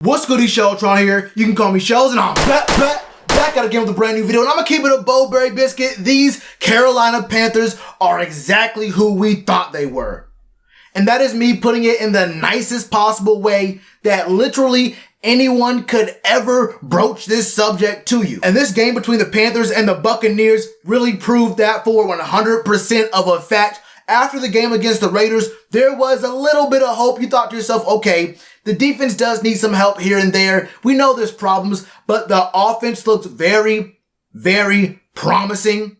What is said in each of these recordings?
What's goody, Shellitronnn here. You can call me Shells, and I'm back out again with a brand new video, and I'm gonna keep it a Bowberry biscuit. These Carolina Panthers are exactly who we thought they were. And that is me putting it in the nicest possible way that literally anyone could ever broach this subject to you. And this game between the Panthers and the Buccaneers really proved that for 100% of a fact. After the game against the Raiders, there was a little bit of hope. You thought to yourself, okay, the defense does need some help here and there. We know there's problems, but the offense looks very, very promising.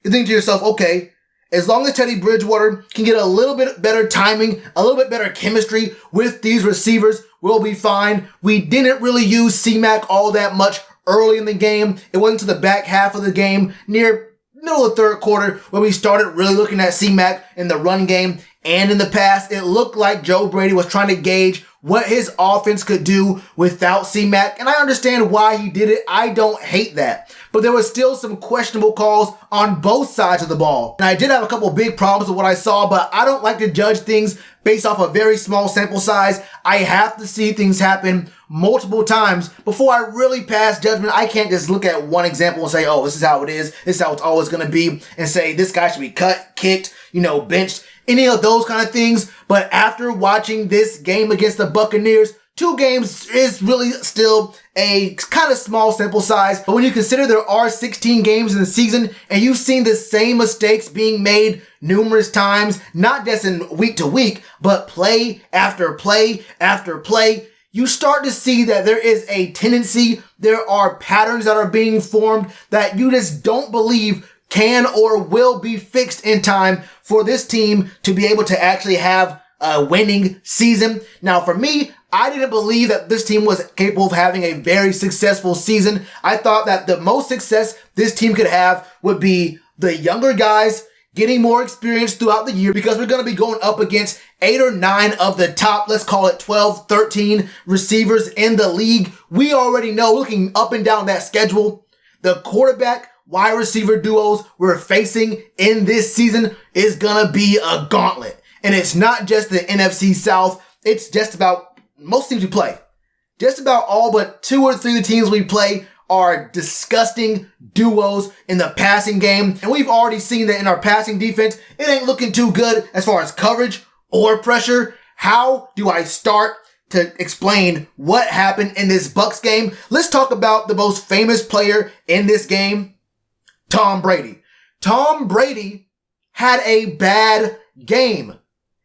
You think to yourself, okay, as long as Teddy Bridgewater can get a little bit better timing, a little bit better chemistry with these receivers, we'll be fine. We didn't really use C-Mac all that much early in the game. It wasn't to the back half of the game, near middle of the third quarter, where we started really looking at C-Mac in the run game and in the pass. It looked like Joe Brady was trying to gauge what his offense could do without C-Mac, and I understand why he did it. I don't hate that. But there was still some questionable calls on both sides of the ball. And I did have a couple big problems with what I saw, but I don't like to judge things based off a very small sample size. I have to see things happen multiple times before I really pass judgment. I can't just look at one example and say, oh, this is how it is. This is how it's always going to be, and say this guy should be cut, kicked, benched, any of those kind of things. But after watching this game against the Buccaneers, 2 games is really still a kind of small sample size. But when you consider there are 16 games in the season and you've seen the same mistakes being made numerous times, not just in week to week, but play after play after play, you start to see that there is a tendency, there are patterns that are being formed that you just don't believe can or will be fixed in time for this team to be able to actually have a winning season. Now, for me, I didn't believe that this team was capable of having a very successful season. I thought that the most success this team could have would be the younger guys getting more experience throughout the year, because we're going to be going up against 8 or 9 of the top, let's call it 12, 13 receivers in the league. We already know, looking up and down that schedule, the quarterback wide receiver duos we're facing in this season is going to be a gauntlet. And it's not just the NFC South. It's just about most teams we play. Just about all but 2 or 3 of the teams we play are disgusting duos in the passing game. And we've already seen that in our passing defense, it ain't looking too good as far as coverage or pressure. How do I start to explain what happened in this Bucs game? Let's talk about the most famous player in this game, Tom Brady. Tom Brady had a bad game.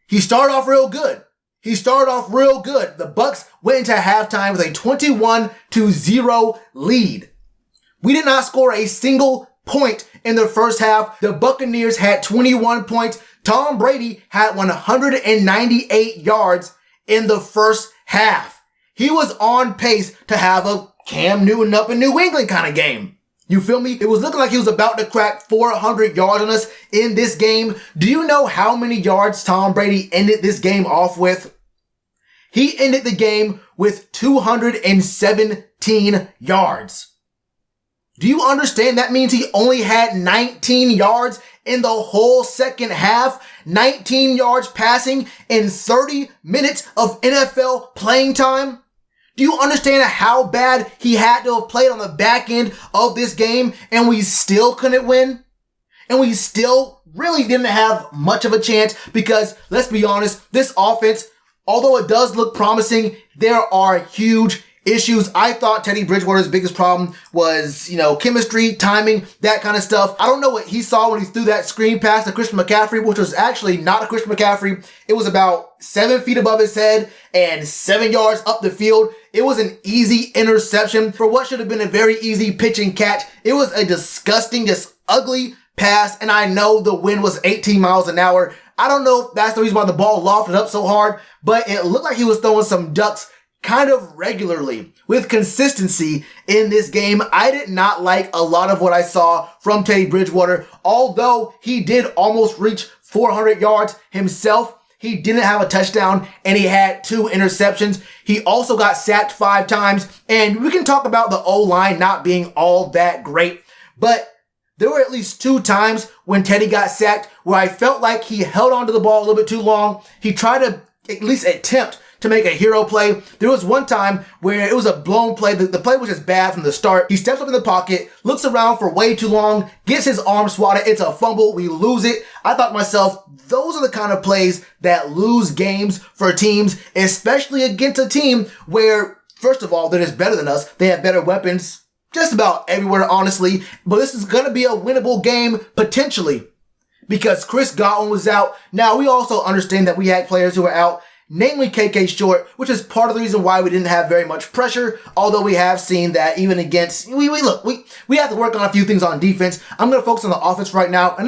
He started off real good. The Bucs went into halftime with a 21-0 lead. We did not score a single point in the first half. The Buccaneers had 21 points. Tom Brady had 198 yards in the first half. He was on pace to have a Cam Newton up in New England kind of game. You feel me? It was looking like he was about to crack 400 yards on us in this game. Do you know how many yards Tom Brady ended this game off with? He ended the game with 217 yards. Do you understand? That means he only had 19 yards in the whole second half. 19 yards passing in 30 minutes of NFL playing time. Do you understand how bad he had to have played on the back end of this game, and we still couldn't win? And we still really didn't have much of a chance because, let's be honest, this offense, although it does look promising, there are huge issues. I thought Teddy Bridgewater's biggest problem was, chemistry, timing, that kind of stuff. I don't know what he saw when he threw that screen pass to Christian McCaffrey, which was actually not a Christian McCaffrey. It was about 7 feet above his head and 7 yards up the field. It was an easy interception for what should have been a very easy pitch and catch. It was a disgusting, just ugly pass, and I know the wind was 18 miles an hour. I don't know if that's the reason why the ball lofted up so hard, but it looked like he was throwing some ducks kind of regularly with consistency in this game. I did not like a lot of what I saw from Teddy Bridgewater. Although he did almost reach 400 yards himself, he didn't have a touchdown and he had 2 interceptions. He also got sacked 5 times, and we can talk about the O-line not being all that great, but there were at least 2 times when Teddy got sacked where I felt like he held onto the ball a little bit too long. He tried to at least attempt to to make a hero play. There was one time where it was a blown play. The play was just bad from the start. He steps up in the pocket, looks around for way too long, gets his arm swatted. It's a fumble. We lose it. I thought to myself, those are the kind of plays that lose games for teams, especially against a team where, first of all, they're just better than us. They have better weapons just about everywhere, honestly. But this is going to be a winnable game, potentially, because Chris Godwin was out. Now, we also understand that we had players who were out, namely KK Short, which is part of the reason why we didn't have very much pressure, although we have seen that even against, we have to work on a few things on defense. I'm going to focus on the offense right now, and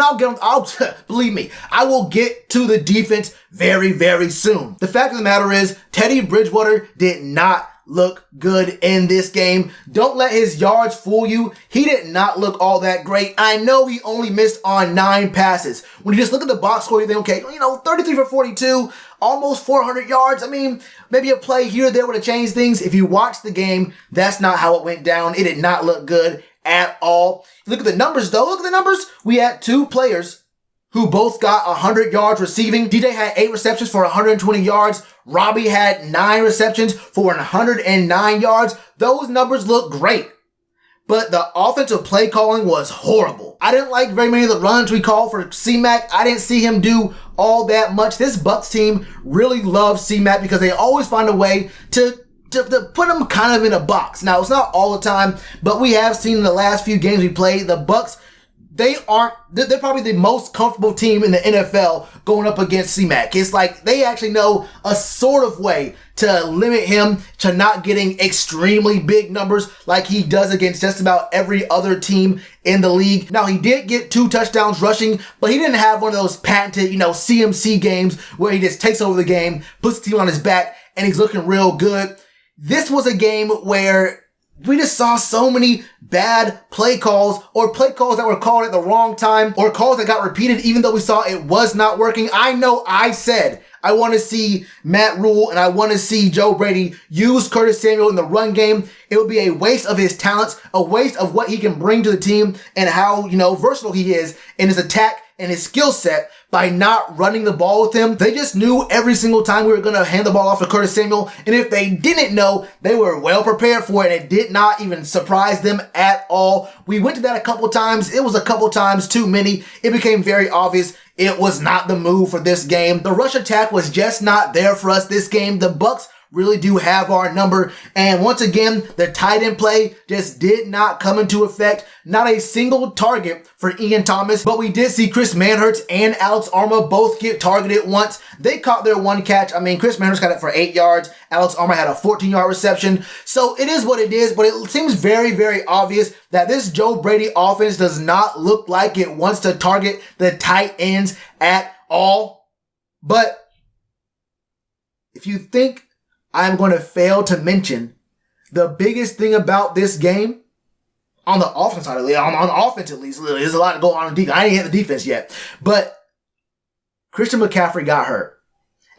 believe me, I will get to the defense very, very soon. The fact of the matter is, Teddy Bridgewater did not look good in this game. Don't let his yards fool you. He did not look all that great. I know he only missed on 9 passes. When you just look at the box score, you think, okay, 33 for 42, almost 400 yards. I mean, maybe a play here or there would have changed things. If you watch the game, that's not how it went down. It did not look good at all. Look at the numbers, though. Look at the numbers. We had 2 players who both got 100 yards receiving. DJ had 8 receptions for 120 yards. Robbie had 9 receptions for 109 yards. Those numbers look great. But the offensive play calling was horrible. I didn't like very many of the runs we called for C-Mac. I didn't see him do all that much. This Bucs team really loves C-Mac because they always find a way to put him kind of in a box. Now, it's not all the time, but we have seen in the last few games we played, the Bucs, they're probably the most comfortable team in the NFL going up against C-Mac. It's like they actually know a sort of way to limit him to not getting extremely big numbers like he does against just about every other team in the league. Now, he did get 2 touchdowns rushing, but he didn't have one of those patented, CMC games where he just takes over the game, puts the team on his back, and he's looking real good. This was a game where we just saw so many bad play calls, or play calls that were called at the wrong time, or calls that got repeated even though we saw it was not working. I know I said I want to see Matt Rule and I want to see Joe Brady use Curtis Samuel in the run game. It would be a waste of his talents, a waste of what he can bring to the team and how, versatile he is in his attack and his skill set by not running the ball with him. They just knew every single time we were going to hand the ball off to Curtis Samuel. And if they didn't know, they were well prepared for it. It did not even surprise them at all. We went to that a couple times. It was a couple times too many. It became very obvious it was not the move for this game. The rush attack was just not there for us this game. The Bucs really do have our number. And once again, the tight end play just did not come into effect. Not a single target for Ian Thomas, but we did see Chris Manhertz and Alex Arma both get targeted once. They caught their one catch. I mean, Chris Manhertz got it for 8 yards. Alex Arma had a 14-yard reception. So it is what it is, but it seems very, very obvious that this Joe Brady offense does not look like it wants to target the tight ends at all. But if you think I'm going to fail to mention the biggest thing about this game, on the offense side, on offense at least, there's a lot to go on in defense. I ain't hit the defense yet. But Christian McCaffrey got hurt.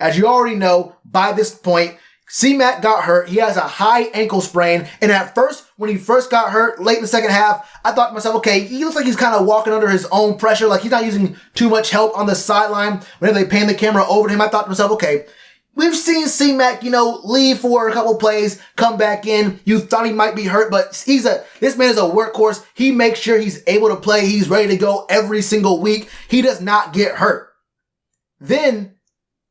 As you already know, by this point, C-Mac got hurt. He has a high ankle sprain. And at first, when he first got hurt, late in the second half, I thought to myself, okay, he looks like he's kind of walking under his own pressure. Like he's not using too much help on the sideline. Whenever they pan the camera over to him, I thought to myself, okay, we've seen C-Mac, leave for a couple plays, come back in. You thought he might be hurt, but this man is a workhorse. He makes sure he's able to play. He's ready to go every single week. He does not get hurt. Then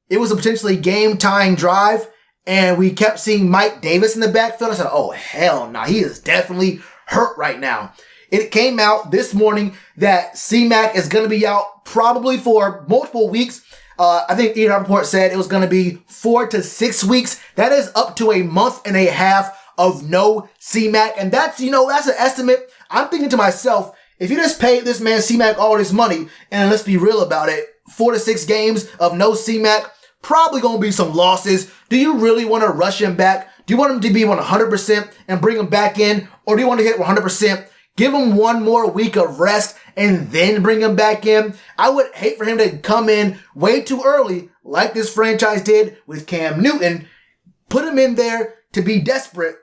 it was a potentially game-tying drive, and we kept seeing Mike Davis in the backfield. I said, oh, hell no, he is definitely hurt right now. It came out this morning that C-Mac is going to be out probably for multiple weeks. I think Ian Rappaport said it was going to be 4 to 6 weeks. That is up to a month and a half of no C-Mac. And that's an estimate. I'm thinking to myself, if you just paid this man C-Mac all this money, and let's be real about it, 4 to 6 games of no C-Mac, probably going to be some losses. Do you really want to rush him back? Do you want him to be 100% and bring him back in? Or do you want to hit 100%, give him one more week of rest, and then bring him back in? I would hate for him to come in way too early, like this franchise did with Cam Newton, put him in there to be desperate,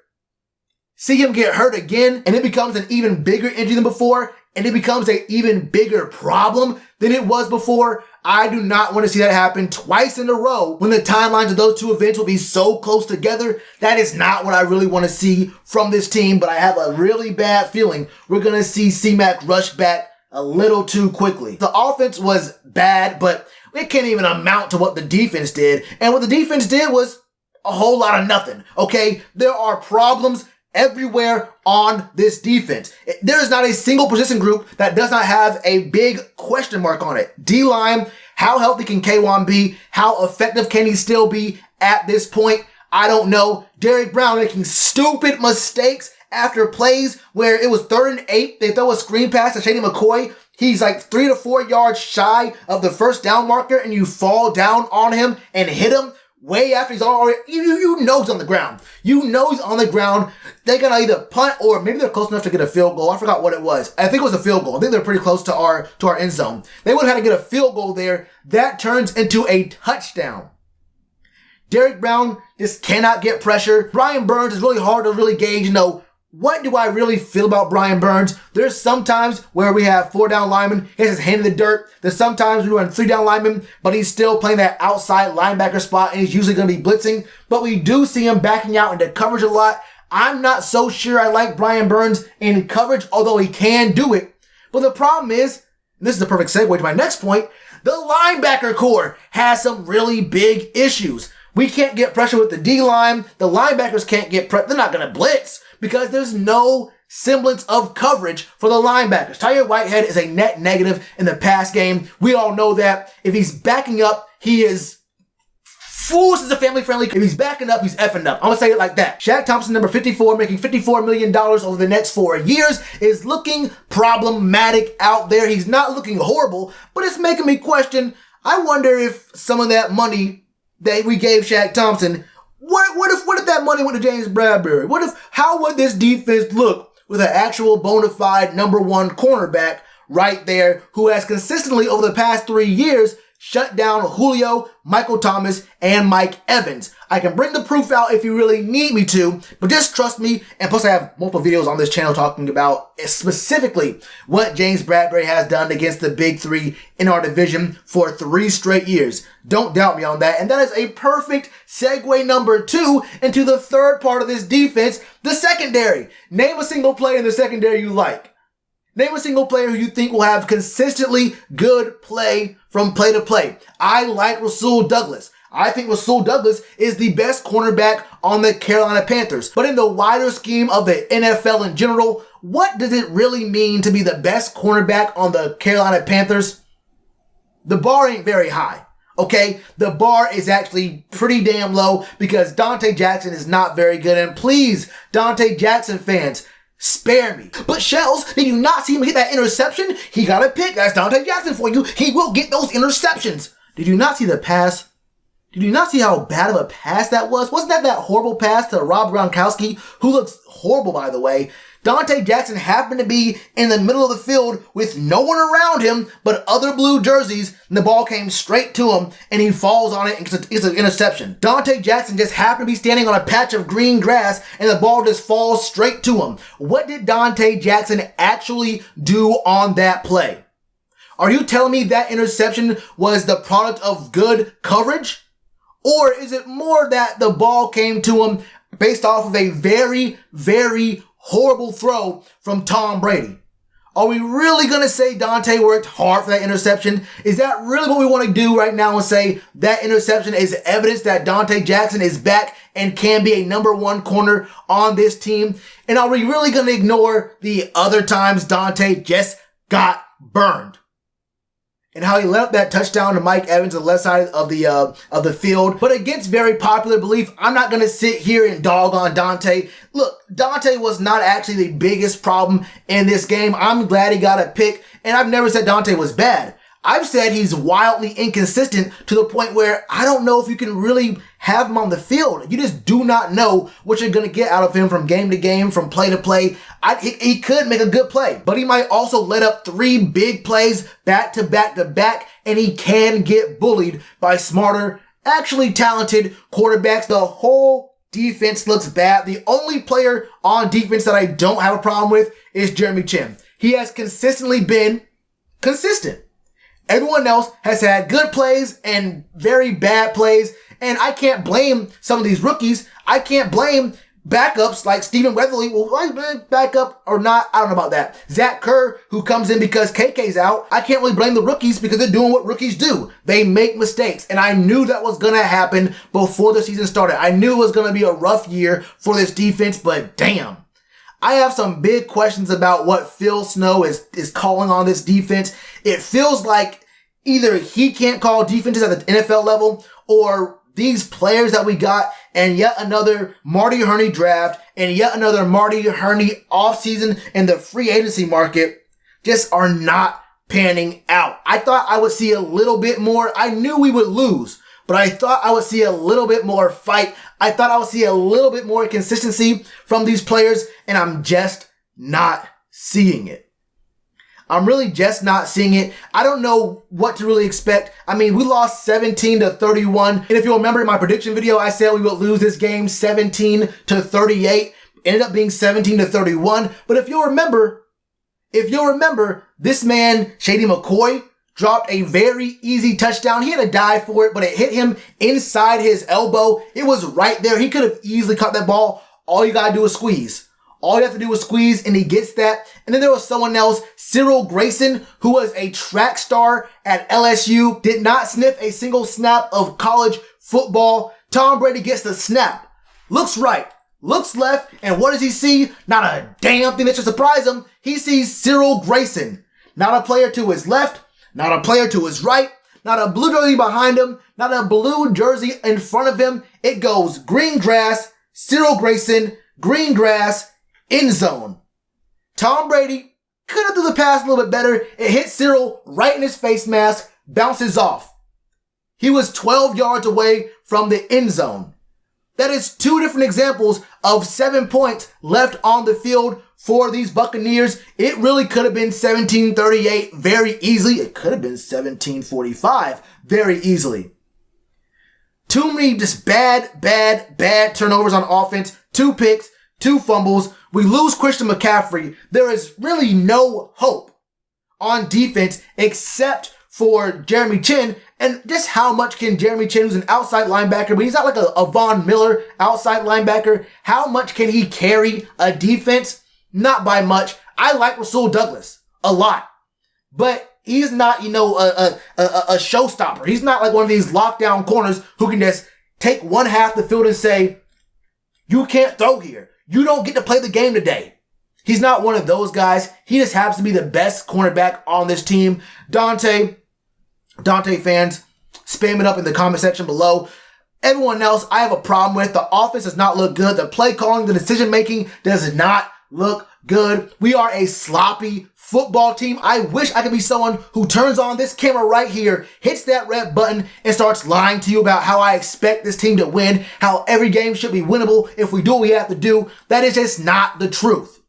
see him get hurt again, and it becomes an even bigger injury than before, and it becomes an even bigger problem than it was before, I do not want to see that happen twice in a row when the timelines of those two events will be so close together. That is not what I really want to see from this team, but I have a really bad feeling we're going to see C-Mac rush back a little too quickly. The offense was bad, but it can't even amount to what the defense did. And what the defense did was a whole lot of nothing, okay? There are problems everywhere on this defense. There is not a single position group that does not have a big question mark on it. D-line, how healthy can K1 be? How effective can he still be at this point? I don't know. Derrick Brown making stupid mistakes after plays where it was 3rd and 8. They throw a screen pass to Shady McCoy. He's like 3 to 4 yards shy of the first down marker, and you fall down on him and hit him way after he's already, you know he's on the ground. You know he's on the ground. They're going to either punt or maybe they're close enough to get a field goal. I forgot what it was. I think it was a field goal. I think they're pretty close to our end zone. They would have had to get a field goal there. That turns into a touchdown. Derrick Brown just cannot get pressure. Brian Burns is really hard to really gauge, what do I really feel about Brian Burns? There's sometimes where we have 4 down linemen, he has his hand in the dirt. There's sometimes we run 3 down linemen, but he's still playing that outside linebacker spot and he's usually going to be blitzing. But we do see him backing out into coverage a lot. I'm not so sure I like Brian Burns in coverage, although he can do it. But the problem is, and this is the perfect segue to my next point, the linebacker core has some really big issues. We can't get pressure with the D-line. The linebackers can't get pressure. They're not going to blitz because there's no semblance of coverage for the linebackers. Tyre Whitehead is a net negative in the pass game. We all know that. If he's backing up, he is foolish as a family friendly. If he's backing up, he's effing up. I'm going to say it like that. Shaq Thompson, number 54, making $54 million over the next 4 years, is looking problematic out there. He's not looking horrible, but it's making me question. I wonder if some of that money that we gave Shaq Thompson, what if that money went to James Bradbury? How would this defense look with an actual bona fide number 1 cornerback right there who has consistently over the past 3 years shut down Julio, Michael Thomas, and Mike Evans? I can bring the proof out if you really need me to, but just trust me. And plus I have multiple videos on this channel talking about specifically what James Bradbury has done against the big 3 in our division for 3 straight years. Don't doubt me on that. And that is a perfect segue number 2 into the third part of this defense, the secondary. Name a single player in the secondary you like. Name a single player who you think will have consistently good play from play to play. I like Rasul Douglas. I think Rasul Douglas is the best cornerback on the Carolina Panthers. But in the wider scheme of the NFL in general, what does it really mean to be the best cornerback on the Carolina Panthers? The bar ain't very high, okay? The bar is actually pretty damn low because Dante Jackson is not very good. And please, Dante Jackson fans, spare me. But Shells, did you not see him hit that interception? He got a pick. That's Dante Jackson for you. He will get those interceptions. Did you not see the pass? Did you not see how bad of a pass that was? Wasn't that horrible pass to Rob Gronkowski, who looks horrible, by the way? Dante Jackson happened to be in the middle of the field with no one around him but other blue jerseys, and the ball came straight to him, and he falls on it, and it's an interception. Dante Jackson just happened to be standing on a patch of green grass, and the ball just falls straight to him. What did Dante Jackson actually do on that play? Are you telling me that interception was the product of good coverage? Or is it more that the ball came to him based off of a very, very horrible throw from Tom Brady? Are we really going to say Dante worked hard for that interception? Is that really what we want to do right now and say that interception is evidence that Dante Jackson is back and can be a number 1 corner on this team? And are we really going to ignore the other times Dante just got burned? And how he let up that touchdown to Mike Evans on the left side of the field. But against very popular belief, I'm not going to sit here and dog on Dante. Look, Dante was not actually the biggest problem in this game. I'm glad he got a pick, and I've never said Dante was bad. I've said he's wildly inconsistent to the point where I don't know if you can really have him on the field. You just do not know what you're going to get out of him from game to game, from play to play. He could make a good play, but he might also let up 3 big plays back to back to back, and he can get bullied by smarter, actually talented quarterbacks. The whole defense looks bad. The only player on defense that I don't have a problem with is Jeremy Chin. he has consistently been consistent. Everyone else has had good plays and very bad plays, and I can't blame some of these rookies. I can't blame backups like Stephen Weatherly. Well, backup or not, I don't know about that. Zach Kerr, who comes in because KK's out. I can't really blame the rookies because they're doing what rookies do. They make mistakes, and I knew that was going to happen before the season started. I knew it was going to be a rough year for this defense, but damn. I have some big questions about what Phil Snow is calling on this defense. It feels like either he can't call defenses at the NFL level, or these players that we got and yet another Marty Hurney draft and yet another Marty Hurney offseason in the free agency market just are not panning out. I thought I would see a little bit more. I knew we would lose, but I thought I would see a little bit more fight. I thought I would see a little bit more consistency from these players, and I'm just not seeing it. I'm really just not seeing it. I don't know what to really expect. I mean, we lost 17-31. And if you'll remember in my prediction video, I said we would lose this game 17-38. Ended up being 17-31. But if you'll remember, this man, Shady McCoy, dropped a very easy touchdown. He had to dive for it, but it hit him inside his elbow. It was right there. He could have easily caught that ball. All you gotta do is squeeze. All you have to do is squeeze, and he gets that. And then there was someone else, Cyril Grayson, who was a track star at LSU, did not sniff a single snap of college football. Tom Brady gets the snap, looks right, looks left, and what does he see? Not a damn thing that should surprise him. He sees Cyril Grayson. Not a player to his left, not a player to his right, not a blue jersey behind him, not a blue jersey in front of him. It goes green grass, Cyril Grayson, green grass, end zone. Tom Brady could have threw the pass a little bit better. It hit Cyril right in his face mask, bounces off. He was 12 yards away from the end zone. That is two different examples of 7 points left on the field for these Buccaneers. It really could have been 17-38 very easily. It could have been 17-45 very easily. Too many just bad turnovers on offense. 2 picks, 2 fumbles. We lose Christian McCaffrey. There is really no hope on defense except for Jeremy Chinn. And just how much can Jeremy Chinn, who's an outside linebacker, but he's not like a Von Miller outside linebacker, how much can he carry a defense? Not by much. I like Rasul Douglas a lot, but he's not, a showstopper. He's not like one of these lockdown corners who can just take one half the field and say, you can't throw here. You don't get to play the game today. He's not one of those guys. He just happens to be the best cornerback on this team. Dante fans, spam it up in the comment section below. Everyone else, I have a problem with. The offense does not look good. The play calling, the decision making does not look good. We are a sloppy football team. I wish I could be someone who turns on this camera right here, hits that red button, and starts lying to you about how I expect this team to win, how every game should be winnable if we do what we have to do. That is just not the truth.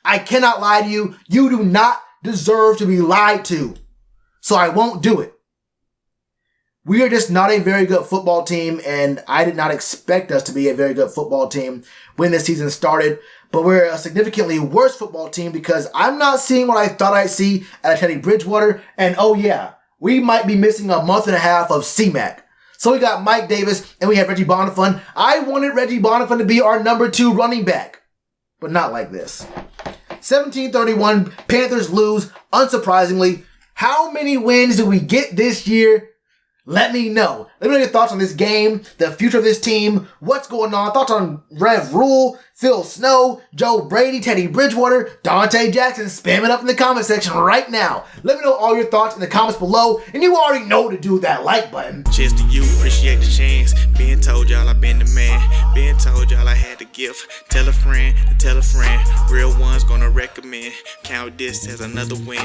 I cannot lie to you. You do not deserve to be lied to. So I won't do it. We are just not a very good football team, and I did not expect us to be a very good football team when this season started. But we're a significantly worse football team because I'm not seeing what I thought I'd see at Teddy Bridgewater. And oh yeah, we might be missing a month and a half of C-Mac. So we got Mike Davis and we have Reggie Bonifant. I wanted Reggie Bonifant to be our number 2 running back, but not like this. 17-31, Panthers lose, unsurprisingly. How many wins do we get this year? Let me know. Let me know your thoughts on this game, the future of this team, what's going on. Thoughts on Rev Rule, Phil Snow, Joe Brady, Teddy Bridgewater, Dante Jackson. Spam it up in the comment section right now. Let me know all your thoughts in the comments below. And you already know to do that like button. Cheers to you, appreciate the chance. Being told y'all I been the man. Being told y'all I had the gift. Tell a friend to tell a friend. Real ones gonna recommend. Count this as another win.